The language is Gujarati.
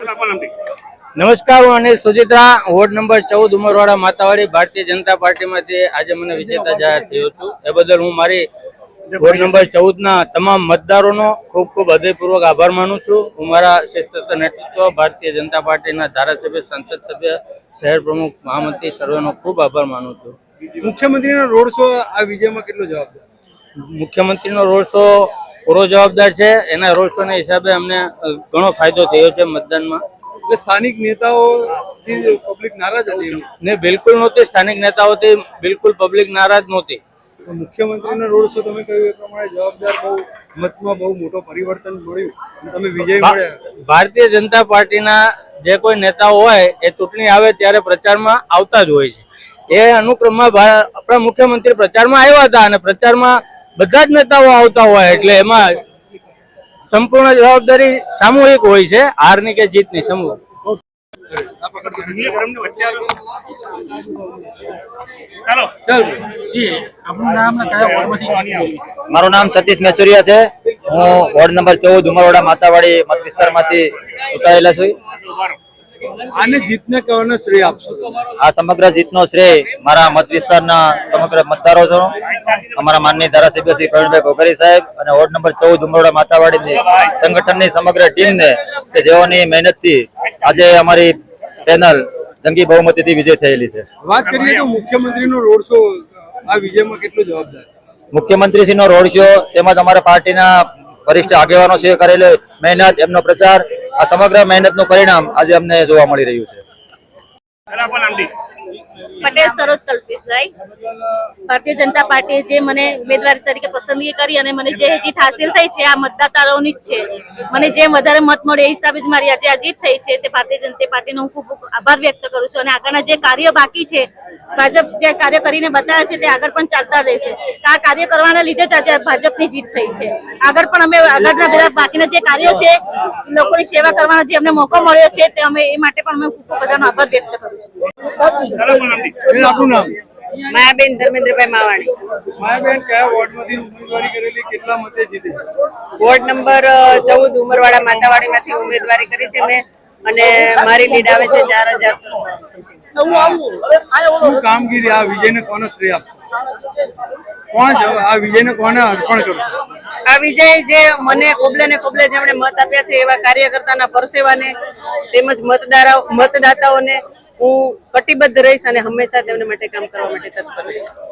નમસ્કાર, હું અનિલ સુજિત્રા, વોર્ડ નંબર 14 ઉમરવાડા માતાવાડી ભારતીય જનતા પાર્ટીમાંથી આજે મને વિજેતા જાહેર થયો છું। એ બદલ હું મારી વોર્ડ નંબર 14ના તમામ મતદારોનો ખૂબ ખૂબ હૃદયપૂર્વક આભાર માનું છું। હું મારા શ્રેષ્ઠ નેતૃત્વ ભારતીય જનતા પાર્ટીના ધારાસભ્ય, સંસદ સભ્ય, શહેર પ્રમુખ, મહામંત્રી સર્વેનો ખૂબ આભાર માનું છું। મુખ્યમંત્રીનો રોડ શો આ વિજયમાં કેટલો જવાબદાર? મુખ્યમંત્રીનો રોડ શો પૂરો જવાબદાર છે। એના રોડ શોના હિસાબે અમને ઘણો ફાયદો થયો છે મતદાનમાં। એટલે સ્થાનિક નેતાઓથી પબ્લિક નારાજ હતી ને બિલકુલ નહોતી, સ્થાનિક નેતાઓથી બિલકુલ પબ્લિક નારાજ નહોતી। મુખ્યમંત્રીનો રોડ શો તમે કહ્યું એ પ્રમાણે જવાબદાર, બહુ મતમાં બહુ મોટો પરિવર્તન મળ્યું અને તમે વિજય મળ્યા। ભારતીય જનતા પાર્ટીના જે કોઈ નેતાઓ હોય એ ચૂંટણી આવે ત્યારે પ્રચારમાં આવતા જ હોય છે। એ અનુક્રમમાં આપણા મુખ્યમંત્રી પ્રચારમાં આવ્યા હતા અને પ્રચારમાં બધા જ નેતાઓ આવતા હોય એટલે એમાં સંપૂર્ણ જવાબદારી સામૂહિક હોય છે, હારની કે જીતની સમૂહ। મારું નામ સતીશ મેચુરિયા છે। હું વોર્ડ નંબર 14 ઉમરવાડા માતાવાડી મત વિસ્તારમાંથી ચૂંટાયેલા છું। આને જીતને કોને શ્રેય આપશો? આ સમગ્ર જીતનો શ્રેય મારા મત વિસ્તારના સમગ્ર મતદારો છો, અમારા માનનીય ધારાસભ્ય શ્રી પ્રવીણભાઈ ભોગરી સાહેબ અને વોર્ડ નંબર 14 ઉમરવાડા માતાવાડીની સંગઠનની સમગ્ર ટીમને કે જેઓની મહેનતથી આજે અમારી પેનલ જંગી બહુમતીથી વિજય થયેલી છે। વાત કરીએ તો મુખ્યમંત્રીનો રોડ શો આ વિજયમાં કેટલો જવાબદાર? મુખ્યમંત્રીશ્રીનો રોડ શો તેમજ અમારા પાર્ટીના વરિષ્ઠ આગેવાનો છે કરેલો મહેનત, એમનો પ્રચાર, આ સમગ્ર મહેનતનું પરિણામ આજે અમને જોવા મળી રહ્યું છે। પટેલ સરોજ કલ્પેશભાઈ, ભારતીય જનતા પાર્ટીએ જે મને ઉમેદવારી તરીકે પસંદગી કરી અને મને જે જીત હાસિલ થઈ છે આ મતદાતાઓની જ છે। મને જે વધારે મત મળ્યો એ હિસાબે જ મારી આજે આ જીત થઈ છે। તે ભારતીય જનતા પાર્ટીનો હું ખૂબ આભાર વ્યક્ત કરું છું અને આગળના જે કાર્ય બાકી છે, ભાજપ જે કાર્ય કરીને બતાવ્યા છે તે આગળ પણ ચાલતા રહેશે। આ કાર્ય કરવાના લીધે જ આજે ભાજપની જીત થઈ છે। આગળ પણ અમે આગળના બધા બાકીના જે કાર્યો છે, લોકોની સેવા કરવાનો જે અમને મોકો મળ્યો છે તે અમે એ માટે પણ અમે ખૂબ બધાનો આભાર વ્યક્ત કરું છું। આપનું નામ? માયાબેન ધર્મેન્દ્રભાઈ માવાણી। માયાબેન, કયા વોર્ડમાંથી ઉમેદવારી કરેલી, કેટલા મતે જીતી? વોર્ડ નંબર 14 ઉમરવાડા માતાવાડીમાંથી ઉમેદવારી કરી છે મેં અને મારી લીડ આવે છે 4600। શું કામગીરી, આ વિજયને કોને શ્રેય આપશો? આ વિજયને કોને અર્પણ કરશો? આ વિજય જે મને કોબલે ને કોબલે જેમણે મત આપ્યા છે એવા કાર્યકર્તાના પરસેવાને તેમજ મતદાતાઓને હું કટિબદ્ધ રહીશ અને હંમેશા તેમના માટે કામ કરવા માટે તત્પર રહીશ।